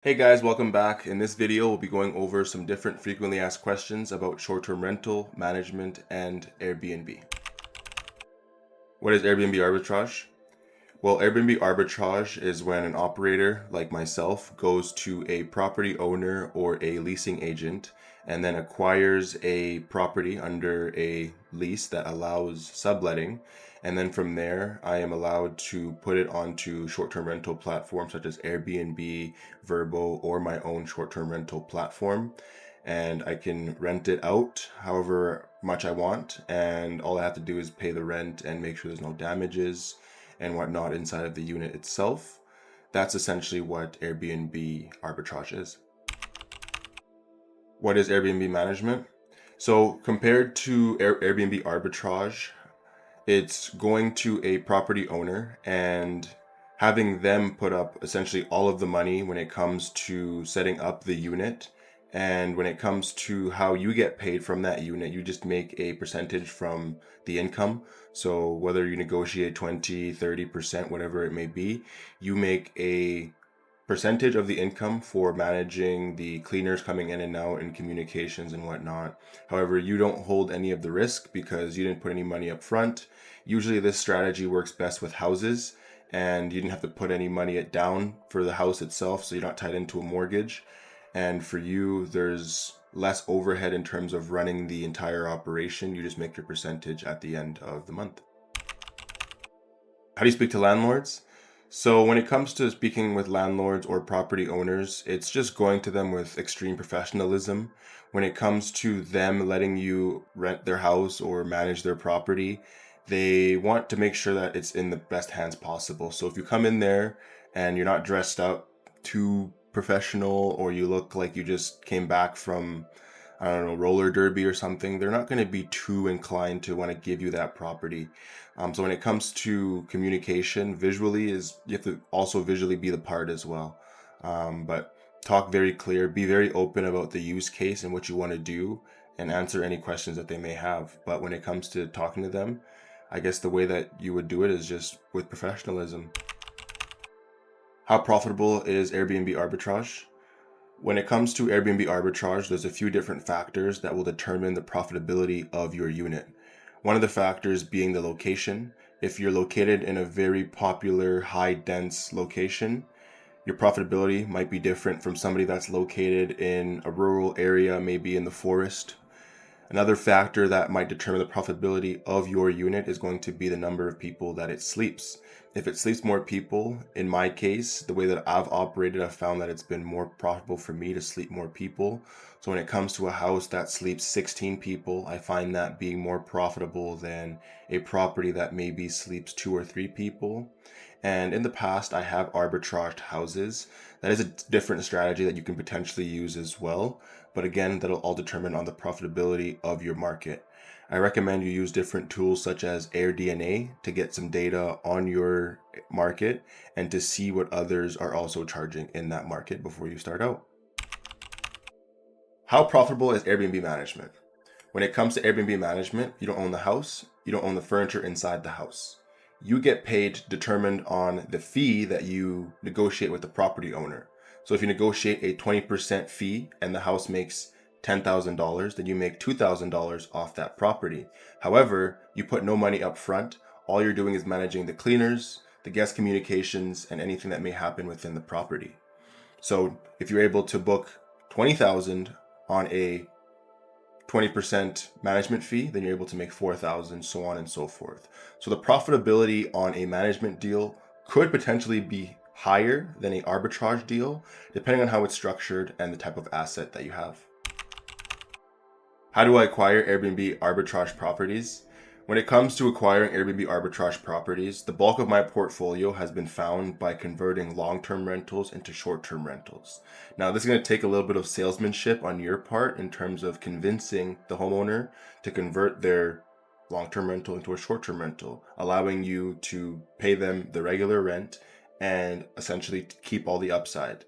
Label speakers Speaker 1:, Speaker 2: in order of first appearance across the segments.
Speaker 1: Hey guys, welcome back. In this video, we'll be going over some different frequently asked questions about short-term rental, management, and Airbnb. What is Airbnb arbitrage? Well, Airbnb arbitrage is when an operator like myself goes to a property owner or a leasing agent and then acquires a property under a lease that allows subletting. And then from there, I am allowed to put it onto short-term rental platforms such as Airbnb, Verbo, or my own short-term rental platform. And I can rent it out however much I want. And all I have to do is pay the rent and make sure there's no damages and whatnot inside of the unit itself. That's essentially what Airbnb arbitrage is. What is Airbnb management? So compared to Airbnb arbitrage, it's going to a property owner and having them put up essentially all of the money when it comes to setting up the unit. And when it comes to how you get paid from that unit, you just make a percentage from the income. So whether you negotiate 20, 30%, whatever it may be, you make a percentage of the income for managing the cleaners coming in and out and communications and whatnot. However, you don't hold any of the risk because you didn't put any money up front. Usually this strategy works best with houses and you didn't have to put any money down for the house itself, so you're not tied into a mortgage. And for you, there's less overhead in terms of running the entire operation. You just make your percentage at the end of the month. How do you speak to landlords? So when it comes to speaking with landlords or property owners, it's just going to them with extreme professionalism. When it comes to them letting you rent their house or manage their property, they want to make sure that it's in the best hands possible. So if you come in there and you're not dressed up too professional or you look like you just came back from, I don't know, roller derby or something, they're not going to be too inclined to want to give you that property. So when it comes to communication, visually is you have to also visually be the part as well. But talk very clear, be very open about the use case and what you want to do, and answer any questions that they may have. But when it comes to talking to them, I guess the way that you would do it is just with professionalism. How profitable is Airbnb arbitrage? When it comes to Airbnb arbitrage, there's a few different factors that will determine the profitability of your unit. One of the factors being the location. If you're located in a very popular, high dense location, your profitability might be different from somebody that's located in a rural area, maybe in the forest. Another factor that might determine the profitability of your unit is going to be the number of people that it sleeps. If it sleeps more people, in my case, the way that I've operated, I've found that it's been more profitable for me to sleep more people. So when it comes to a house that sleeps 16 people, I find that being more profitable than a property that maybe sleeps 2 or 3 people. And in the past, I have arbitraged houses. That is a different strategy that you can potentially use as well. But again, that'll all determine on the profitability of your market. I recommend you use different tools such as AirDNA to get some data on your market and to see what others are also charging in that market before you start out. How profitable is Airbnb management? When it comes to Airbnb management, you don't own the house, you don't own the furniture inside the house. You get paid determined on the fee that you negotiate with the property owner. So if you negotiate a 20% fee and the house makes $10,000, then you make $2,000 off that property. However, you put no money up front. All you're doing is managing the cleaners, the guest communications, and anything that may happen within the property. So if you're able to book $20,000 on a 20% management fee, then you're able to make $4,000, so on and so forth. So the profitability on a management deal could potentially be higher than a arbitrage deal, depending on how it's structured and the type of asset that you have. How do I acquire Airbnb arbitrage properties? When it comes to acquiring Airbnb arbitrage properties, the bulk of my portfolio has been found by converting long-term rentals into short-term rentals. Now, this is going to take a little bit of salesmanship on your part in terms of convincing the homeowner to convert their long-term rental into a short-term rental, allowing you to pay them the regular rent and essentially keep all the upside.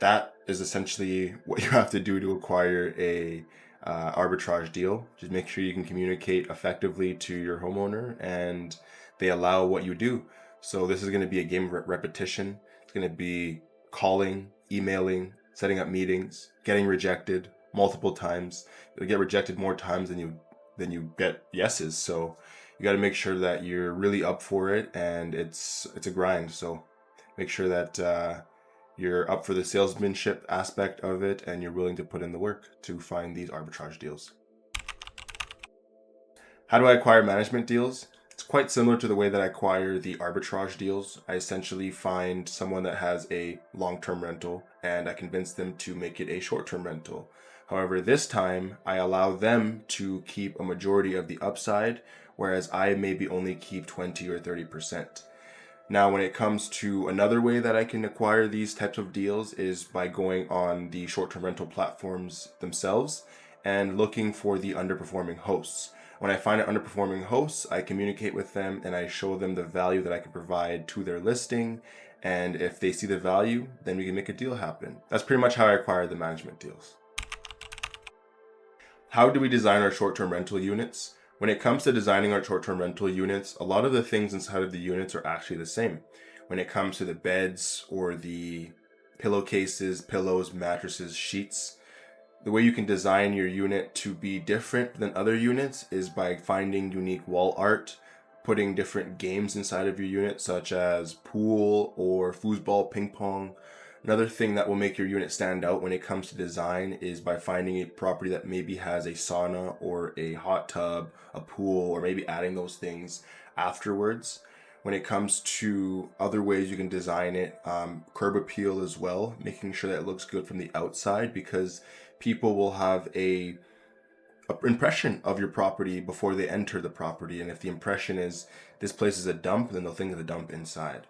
Speaker 1: That is essentially what you have to do to acquire a arbitrage deal. Just make sure you can communicate effectively to your homeowner and they allow what you do. So this is going to be a game of repetition. It's going to be calling, emailing, setting up meetings, getting rejected multiple times. You'll get rejected more times than you get yeses. So you got to make sure that you're really up for it, and it's a grind. So make sure that you're up for the salesmanship aspect of it, and you're willing to put in the work to find these arbitrage deals. How do I acquire management deals? It's quite similar to the way that I acquire the arbitrage deals. I essentially find someone that has a long-term rental and I convince them to make it a short-term rental. However, this time I allow them to keep a majority of the upside, whereas I maybe only keep 20 or 30%. Now, when it comes to another way that I can acquire these types of deals is by going on the short-term rental platforms themselves and looking for the underperforming hosts. When I find an underperforming host, I communicate with them and I show them the value that I can provide to their listing. And if they see the value, then we can make a deal happen. That's pretty much how I acquire the management deals. How do we design our short-term rental units? When it comes to designing our short-term rental units, a lot of the things inside of the units are actually the same. When it comes to the beds or the pillowcases, pillows, mattresses, sheets, the way you can design your unit to be different than other units is by finding unique wall art, putting different games inside of your unit, such as pool or foosball, ping pong. Another thing that will make your unit stand out when it comes to design is by finding a property that maybe has a sauna or a hot tub, a pool, or maybe adding those things afterwards. When it comes to other ways you can design it, curb appeal as well, making sure that it looks good from the outside, because people will have a impression of your property before they enter the property. And if the impression is this place is a dump, then they'll think of the dump inside.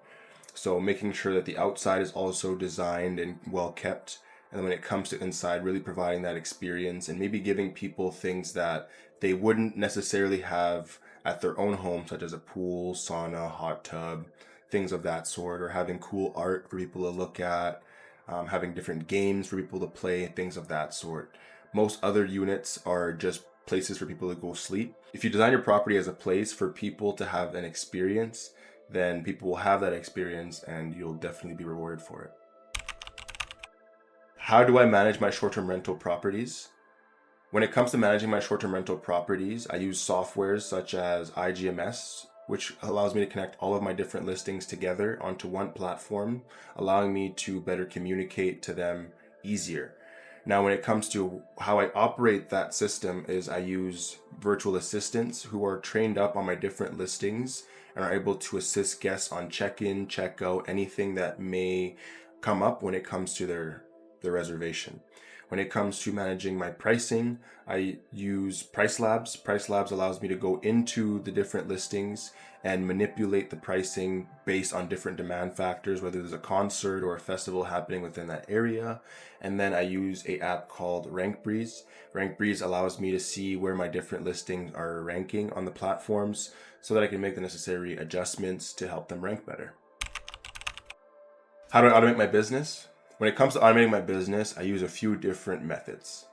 Speaker 1: So making sure that the outside is also designed and well kept. And then when it comes to inside, really providing that experience and maybe giving people things that they wouldn't necessarily have at their own home, such as a pool, sauna, hot tub, things of that sort, or having cool art for people to look at, having different games for people to play, things of that sort. Most other units are just places for people to go sleep. If you design your property as a place for people to have an experience, then people will have that experience and you'll definitely be rewarded for it. How do I manage my short-term rental properties? When it comes to managing my short-term rental properties, I use softwares such as IGMS, which allows me to connect all of my different listings together onto one platform, allowing me to better communicate to them easier. Now, when it comes to how I operate that system is I use virtual assistants who are trained up on my different listings and are able to assist guests on check-in, check-out, anything that may come up when it comes to their reservation. When it comes to managing my pricing, I use Price Labs. Price Labs allows me to go into the different listings and manipulate the pricing based on different demand factors, whether there's a concert or a festival happening within that area. And then I use an app called RankBreeze. RankBreeze allows me to see where my different listings are ranking on the platforms so that I can make the necessary adjustments to help them rank better. How do I automate my business? When it comes to automating my business, I use a few different methods.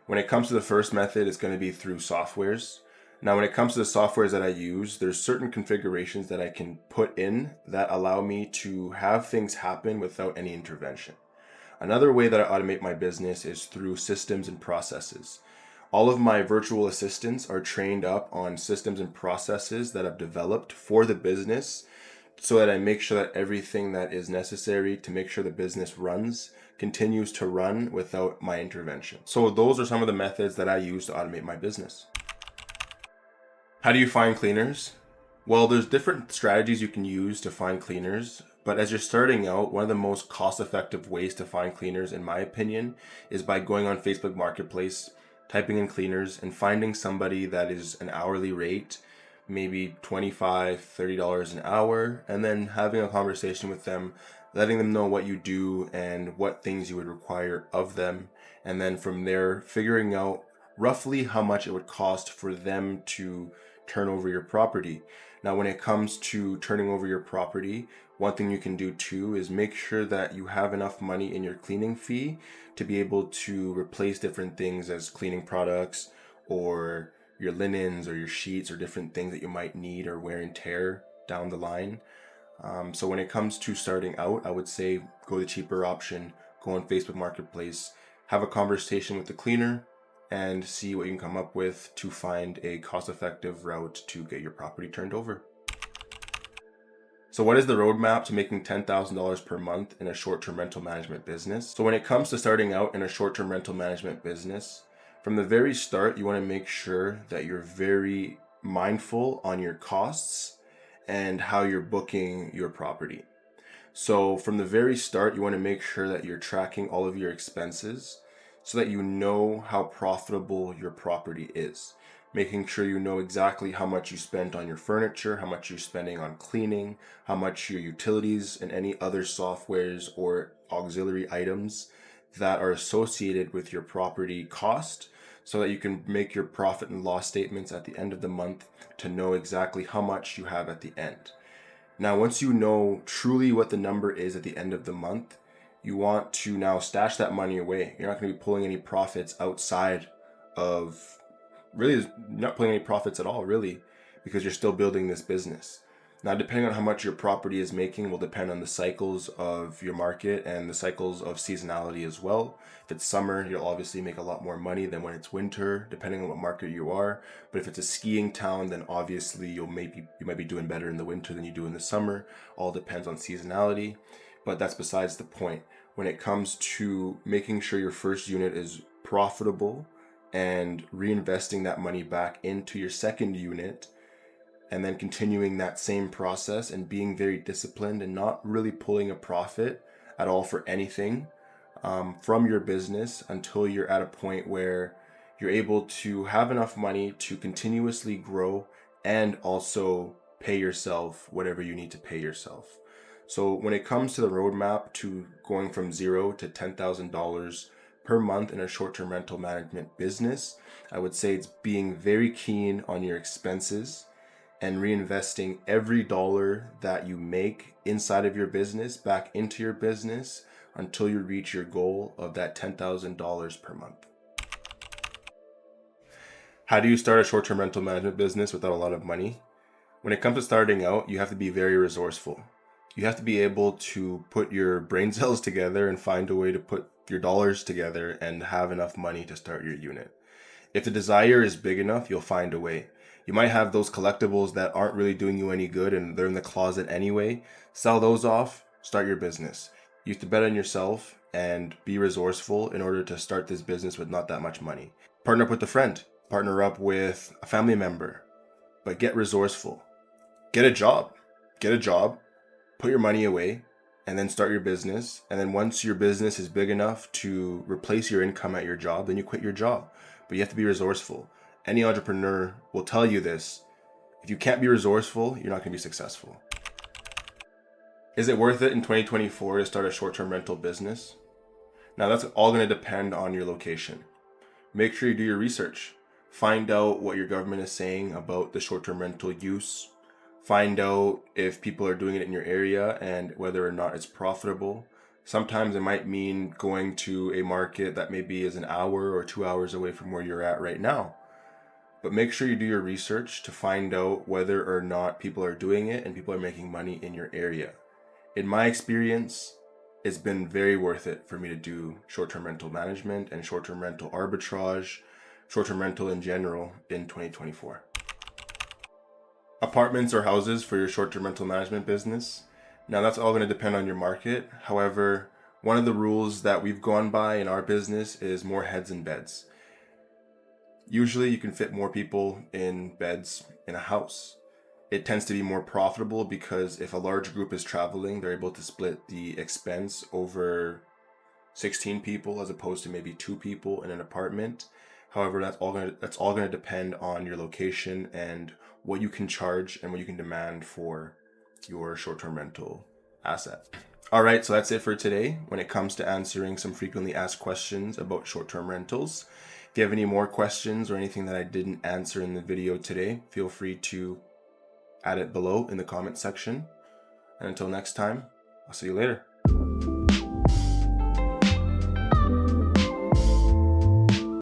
Speaker 1: When it comes to the first method, it's going to be through softwares. Now, when it comes to the softwares that I use, there's certain configurations that I can put in that allow me to have things happen without any intervention. Another way that I automate my business is through systems and processes. All of my virtual assistants are trained up on systems and processes that I've developed for the business so that I make sure that everything that is necessary to make sure the business continues to run without my intervention. So those are some of the methods that I use to automate my business. How do you find cleaners? Well, there's different strategies you can use to find cleaners, but as you're starting out, one of the most cost-effective ways to find cleaners, in my opinion, is by going on Facebook Marketplace, typing in cleaners, and finding somebody that is an hourly rate, maybe $25, $30 an hour, and then having a conversation with them, letting them know what you do and what things you would require of them. And then from there, figuring out roughly how much it would cost for them to turn over your property. Now, when it comes to turning over your property, one thing you can do too is make sure that you have enough money in your cleaning fee to be able to replace different things as cleaning products or your linens or your sheets or different things that you might need or wear and tear down the line. So when it comes to starting out, I would say go the cheaper option, go on Facebook Marketplace, have a conversation with the cleaner, and see what you can come up with to find a cost-effective route to get your property turned over. So what is the roadmap to making $10,000 per month in a short-term rental management business? So when it comes to starting out in a short-term rental management business, from the very start, you want to make sure that you're very mindful on your costs and how you're booking your property. So from the very start, you want to make sure that you're tracking all of your expenses so that you know how profitable your property is. Making sure you know exactly how much you spent on your furniture, how much you're spending on cleaning, how much your utilities and any other softwares or auxiliary items that are associated with your property cost, so that you can make your profit and loss statements at the end of the month to know exactly how much you have at the end. Now, once you know truly what the number is at the end of the month, you want to now stash that money away. You're not going to be pulling any profits outside of, really not pulling any profits at all, really, because you're still building this business. Now, depending on how much your property is making will depend on the cycles of your market and the cycles of seasonality as well. If it's summer, you'll obviously make a lot more money than when it's winter, depending on what market you are. But if it's a skiing town, then obviously you might be doing better in the winter than you do in the summer. All depends on seasonality, but that's besides the point. When it comes to making sure your first unit is profitable and reinvesting that money back into your second unit, and then continuing that same process and being very disciplined and not really pulling a profit at all for anything from your business until you're at a point where you're able to have enough money to continuously grow and also pay yourself whatever you need to pay yourself. So when it comes to the roadmap to going from $0 to $10,000 per month in a short-term rental management business, I would say it's being very keen on your expenses and reinvesting every dollar that you make inside of your business back into your business until you reach your goal of that $10,000 per month. How do you start a short-term rental management business without a lot of money? When it comes to starting out, you have to be very resourceful. You have to be able to put your brain cells together and find a way to put your dollars together and have enough money to start your unit. If the desire is big enough, you'll find a way. You might have those collectibles that aren't really doing you any good and they're in the closet anyway. Sell those off, start your business. You have to bet on yourself and be resourceful in order to start this business with not that much money. Partner up with a friend, partner up with a family member, but get resourceful. Get a job, put your money away, and then start your business. And then once your business is big enough to replace your income at your job, then you quit your job. But you have to be resourceful. Any entrepreneur will tell you this. If you can't be resourceful, you're not going to be successful. Is it worth it in 2024 to start a short-term rental business? Now, that's all going to depend on your location. Make sure you do your research. Find out what your government is saying about the short-term rental use. Find out if people are doing it in your area and whether or not it's profitable. Sometimes it might mean going to a market that maybe is an hour or 2 hours away from where you're at right now. But make sure you do your research to find out whether or not people are doing it and people are making money in your area. In my experience, it's been very worth it for me to do short-term rental management and short-term rental arbitrage, short-term rental in general in 2024. Apartments or houses for your short-term rental management business. Now that's all going to depend on your market. However, one of the rules that we've gone by in our business is more heads in beds. Usually you can fit more people in beds in a house. It tends to be more profitable because if a large group is traveling, they're able to split the expense over 16 people as opposed to maybe 2 people in an apartment. However, that's all going to depend on your location and what you can charge and what you can demand for your short-term rental asset. All right, so that's it for today when it comes to answering some frequently asked questions about short-term rentals. If you have any more questions or anything that I didn't answer in the video today, feel free to add it below in the comment section. And until next time, I'll see you later.